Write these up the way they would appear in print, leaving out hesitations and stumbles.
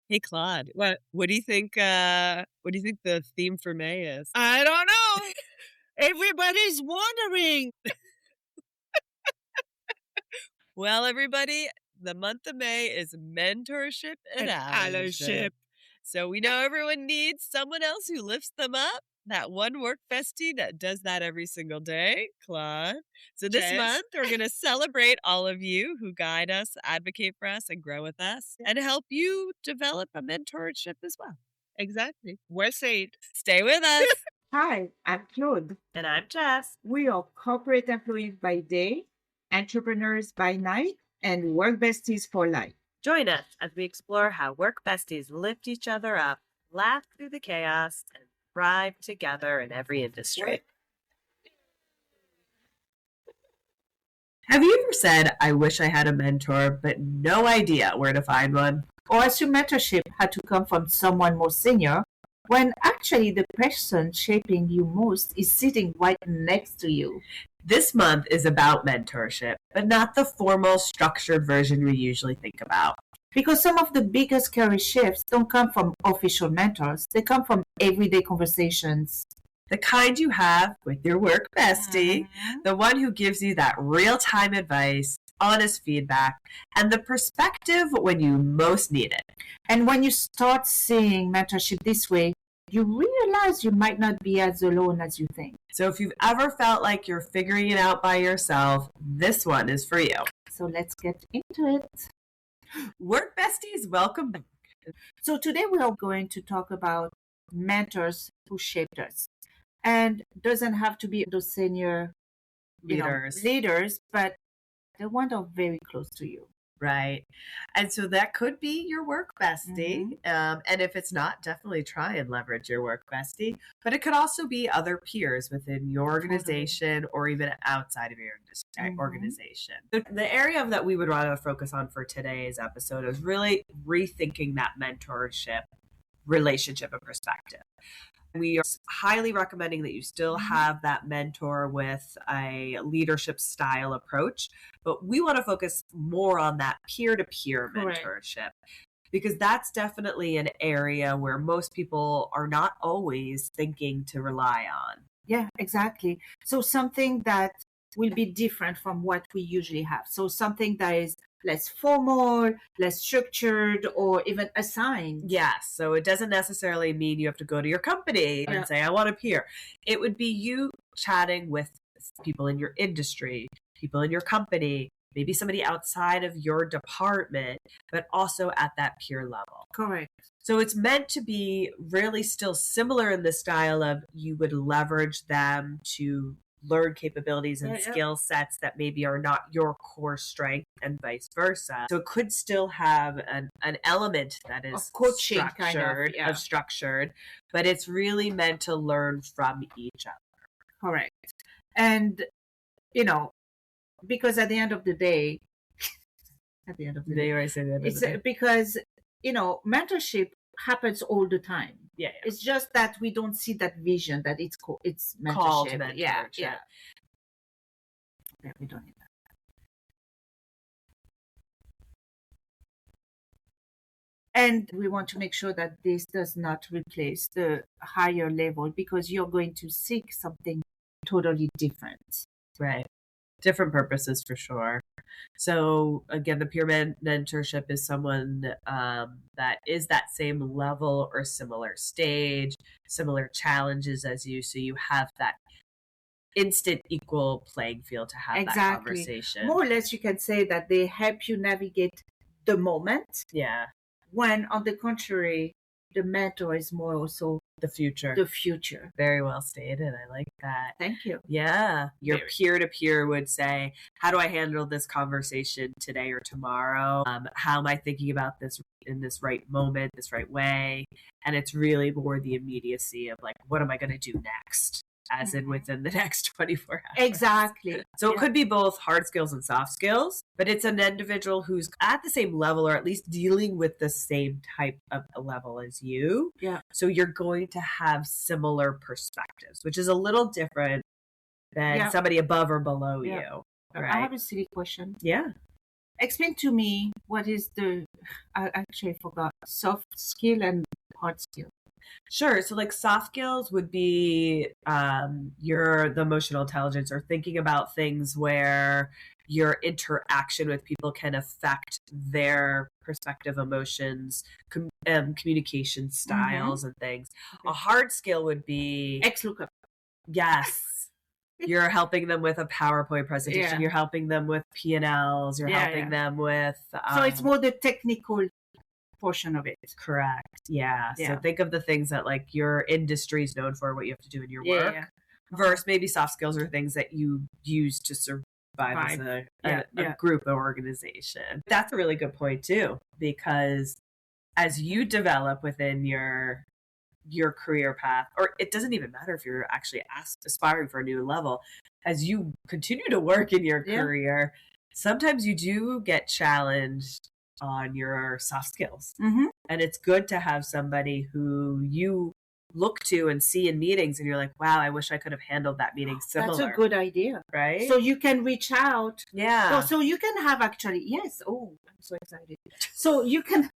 Hey Claude, what do you think the theme for May is? I don't know. Everybody's wondering. Well, everybody, the month of May is mentorship and An allyship. allyship. So we know everyone needs someone else who lifts them up. That one work bestie that does that every single day, Claude. So this Jess. month, we're going to celebrate all of you who guide us, advocate for us, and grow with us, and help you develop a mentorship as well. Exactly. Well said. Stay with us. Hi, I'm Claude. And I'm Jess. We are corporate employees by day, entrepreneurs by night, and work besties for life. Join us as we explore how work besties lift each other up, laugh through the chaos, and thrive together in every industry. Have you ever said, I wish I had a mentor, but no idea where to find one? Or assume mentorship had to come from someone more senior, when actually the person shaping you most is sitting right next to you. This month is about mentorship, but not the formal, structured version we usually think about. Because some of the biggest career shifts don't come from official mentors, they come from everyday conversations. The kind you have with your work bestie, the one who gives you that real-time advice, honest feedback, and the perspective when you most need it. And when you start seeing mentorship this way, you realize you might not be as alone as you think. So if you've ever felt like you're figuring it out by yourself, this one is for you. So let's get into it. Work besties, welcome back. So today we are going to talk about mentors who shaped us. And doesn't have to be those senior leaders, but the ones that are very close to you. Right. And so that could be your work bestie. And if it's not, definitely try and leverage your work bestie. But it could also be other peers within your organization or even outside of your organization. The area that we would want to focus on for today's episode is really rethinking that mentorship relationship and perspective. We are highly recommending that you still have that mentor with a leadership style approach, but we want to focus more on that peer-to-peer mentorship because that's definitely an area where most people are not always thinking to rely on. Yeah, exactly. So something that will be different from what we usually have. So something that is less formal, less structured, or even assigned. Yes. So it doesn't necessarily mean you have to go to your company and say, I want a peer. It would be you chatting with people in your industry, people in your company, maybe somebody outside of your department, but also at that peer level. Correct. So it's meant to be really still similar in the style of you would leverage them to learn capabilities and skill sets that maybe are not your core strength and vice versa. So it could still have an element that is of coaching, structured, but it's really meant to learn from each other. Correct. And, because at the end of the day, because, mentorship happens all the time. Yeah. It's just that we don't see that vision that it's mentorship. Called mentorship. Yeah, we don't need that. And we want to make sure that this does not replace the higher level because you're going to seek something totally different. Right. Different purposes for sure. So again, the peer mentorship is someone that is that same level or similar stage, similar challenges as you. So you have that instant equal playing field to have that conversation. More or less, you can say that they help you navigate the moment. Yeah. When on the contrary, the mentor is more also the future. Very well stated. I like that. Thank you. Yeah. Your peer-to-peer would say, how do I handle this conversation today or tomorrow? How am I thinking about this in this right moment, this right way? And it's really more the immediacy of like, what am I going to do next? As in within the next 24 hours. Exactly. So it could be both hard skills and soft skills, but it's an individual who's at the same level or at least dealing with the same type of level as you. Yeah. So you're going to have similar perspectives, which is a little different than somebody above or below you. Right? I have a silly question. Yeah. Explain to me what is I actually forgot, soft skill and hard skill. Sure. So like soft skills would be the emotional intelligence, or thinking about things where your interaction with people can affect their perspective, emotions, communication styles, and things. Okay. A hard skill would be XLOOKUP. Yes. You're helping them with a PowerPoint presentation. Yeah. You're helping them with P&Ls. You're helping them with... so it's more the technical portion of it. Correct. Yeah. So think of the things that like your industry is known for, what you have to do in your work, versus maybe soft skills are things that you use to survive as a group or organization. That's a really good point too, because as you develop within your career path, or it doesn't even matter if you're actually aspiring for a new level, as you continue to work in your career, sometimes you do get challenged on your soft skills. And it's good to have somebody who you look to and see in meetings and you're like, wow, I wish I could have handled that meeting similar. That's a good idea. Right? So you can reach out. Yeah. So you can have actually, yes. Oh, I'm so excited. So you can,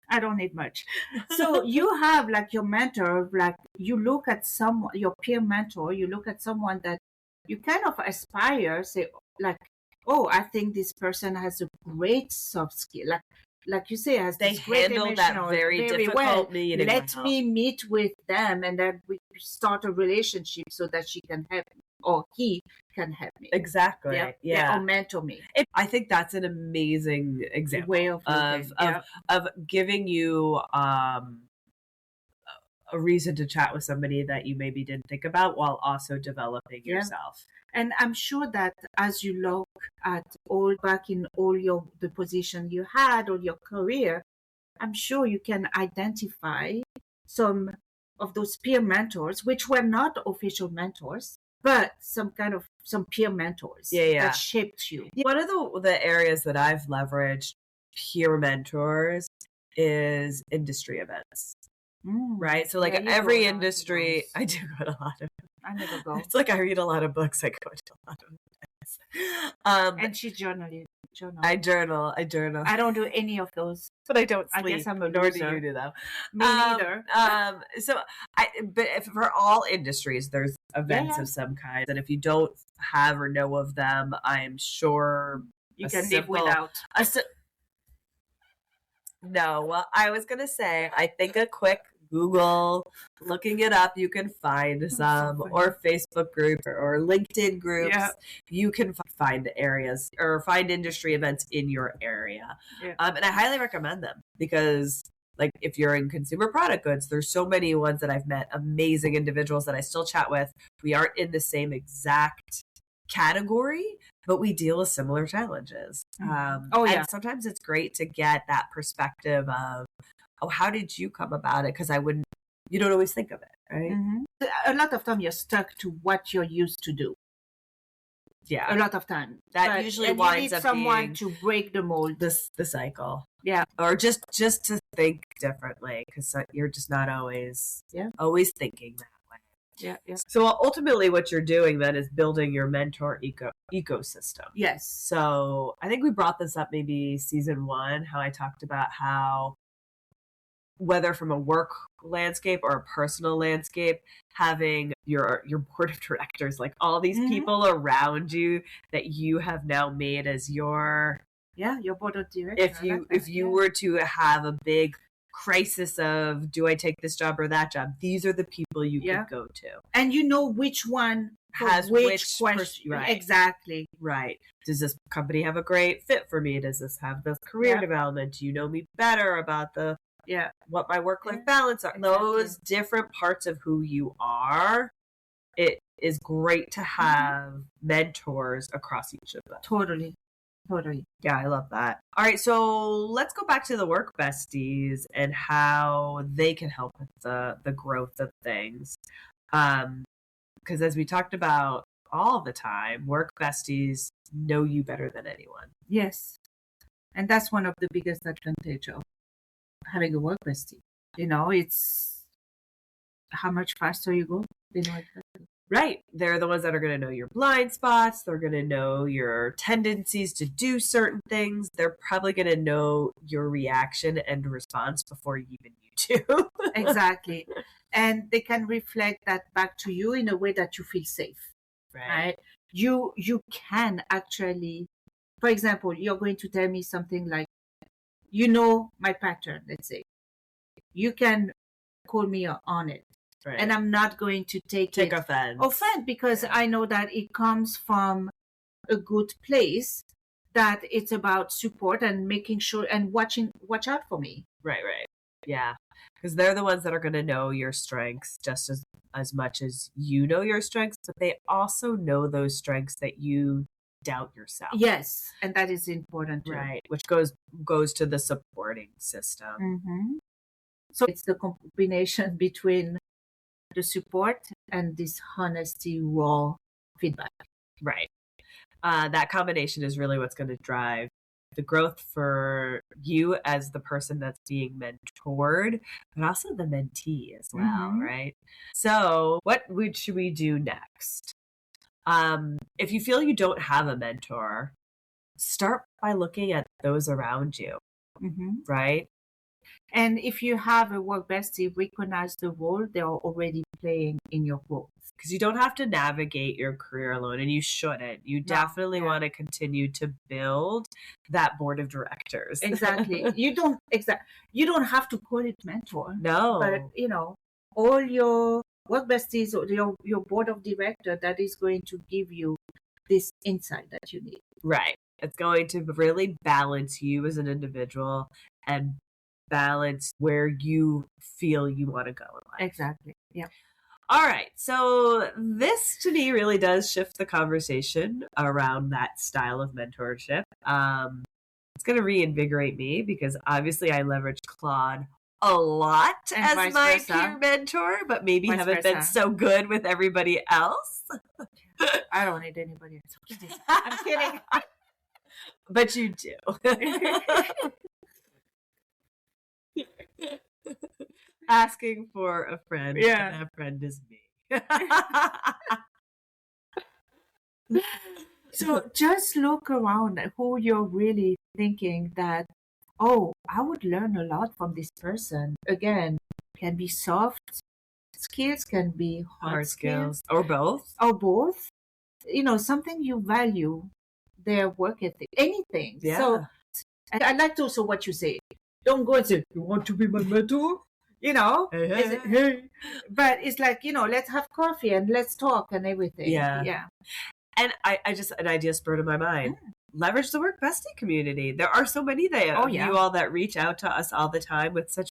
I don't need much. So you have like your mentor, like you look at someone, your peer mentor, you look at someone that you kind of aspire, say like, oh, I think this person has a great soft skill. Like you say, has they this great handle that very difficult well. meeting. Let me meet with them, and then we start a relationship so that she can help me or he can help me. Exactly. Yeah. Or mentor me. I think that's an amazing example way of giving you a reason to chat with somebody that you maybe didn't think about, while also developing yourself. And I'm sure that as you look at the position you had or your career, I'm sure you can identify some of those peer mentors, which were not official mentors, but some peer mentors that shaped you. One of the areas that I've leveraged peer mentors is industry events. Right? So like every industry, I do go to a lot of them. I never go. It's like I read a lot of books, I go to a lot of events. And she journal. I journal. I don't do any of those. But I don't sleep. I guess I'm a nor loser. do you do though. Me neither. But for all industries, there's events of some kind. And if you don't have or know of them, I'm sure you can live without. No, well, I was going to say, I think a quick Google, looking it up, you can find some, or Facebook group or LinkedIn groups. Yeah. You can find areas or find industry events in your area. Yeah. And I highly recommend them because, like, if you're in consumer product goods, there's so many ones that I've met, amazing individuals that I still chat with. We aren't in the same exact category, but we deal with similar challenges. And sometimes it's great to get that perspective of, oh, how did you come about it? Because you don't always think of it, right? A lot of time you're stuck to what you're used to do. Yeah. A lot of time. That usually winds up someone to break the mold. The cycle. Yeah. Or just to think differently, because you're just not always thinking that. Yeah. So ultimately what you're doing then is building your mentor ecosystem. Yes. So I think we brought this up maybe season 1, how I talked about how, whether from a work landscape or a personal landscape, having your board of directors, like all these people around you that you have now made as your board of directors. If you were to have a big crisis of, do I take this job or that job, these are the people you could go to, and you know which one has which question. Right. Exactly. Right. Does this company have a great fit for me? Does this have the career development? Do you know me better about what my work-life balance are? Exactly. Those different parts of who you are. It is great to have mentors across each of them. Totally. Yeah, I love that. All right, so let's go back to the work besties and how they can help with the growth of things. Because as we talked about all the time, work besties know you better than anyone. Yes. And that's one of the biggest advantage of having a work bestie. It's how much faster you go. Right. They're the ones that are going to know your blind spots. They're going to know your tendencies to do certain things. They're probably going to know your reaction and response before even you do. Exactly. And they can reflect that back to you in a way that you feel safe. Right? You can actually, for example, you're going to tell me something like, you know my pattern, let's say. You can call me on it. Right. And I'm not going to take offense because I know that it comes from a good place, that it's about support and making sure and watch out for me. Right. Yeah. Because they're the ones that are going to know your strengths just as much as you know your strengths, but they also know those strengths that you doubt yourself. Yes. And that is important too. Right. Which goes to the supporting system. Mm-hmm. So it's the combination between the support and this honesty, raw feedback. Right. That combination is really what's going to drive the growth for you as the person that's being mentored, but also the mentee as well, right? So what should we do next? If you feel you don't have a mentor, start by looking at those around you, right? And if you have a work bestie, recognize the role they are already playing in your growth. Because you don't have to navigate your career alone, and you shouldn't. You definitely want to continue to build that board of directors. Exactly. You don't have to call it mentor. No. But all your work besties or your board of director that is going to give you this insight that you need. Right. It's going to really balance you as an individual and balance where you feel you want to go in life. Exactly. Yeah. All right. So this to me really does shift the conversation around that style of mentorship. It's going to reinvigorate me because obviously I leverage Claude a lot and as my peer mentor, but maybe haven't been so good with everybody else. I don't need anybody else. I'm kidding. But you do. Asking for a friend, and that friend is me. So just look around at who you're really thinking that, oh, I would learn a lot from this person. Again, can be soft skills, can be hard skills. Or both. Something you value, their work ethic, anything. Yeah. So I liked also what you say. Don't go and say, you want to be my mentor? Hey. But it's like, let's have coffee and let's talk and everything. Yeah. And I just, an idea spurred in my mind. Leverage the Work Bestie community. There are so many you all that reach out to us all the time with such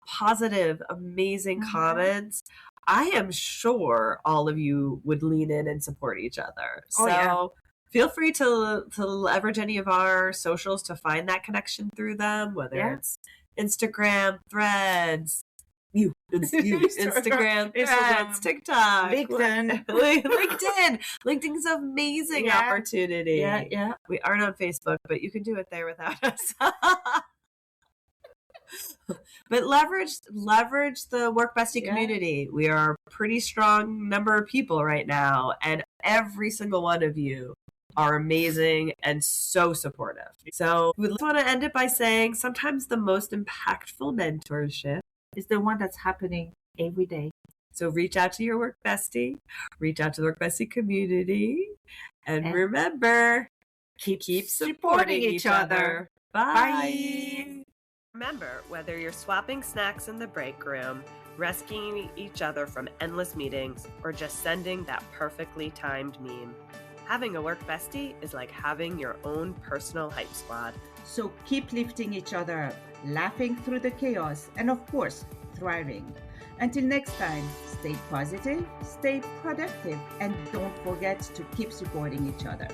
positive, amazing comments. I am sure all of you would lean in and support each other. Feel free to leverage any of our socials to find that connection through them, whether it's Instagram, Threads, Instagram, Threads, TikTok, LinkedIn. LinkedIn's an amazing opportunity. Yeah. We aren't on Facebook, but you can do it there without us. But leverage the Work Bestie community. We are a pretty strong number of people right now, and every single one of you are amazing and so supportive. So we want to end it by saying sometimes the most impactful mentorship is the one that's happening every day. So reach out to your Work Bestie, reach out to the Work Bestie community, and remember, keep supporting each other. Bye. Remember, whether you're swapping snacks in the break room, rescuing each other from endless meetings, or just sending that perfectly timed meme, having a Work Bestie is like having your own personal hype squad. So keep lifting each other up, laughing through the chaos, and of course, thriving. Until next time, stay positive, stay productive, and don't forget to keep supporting each other.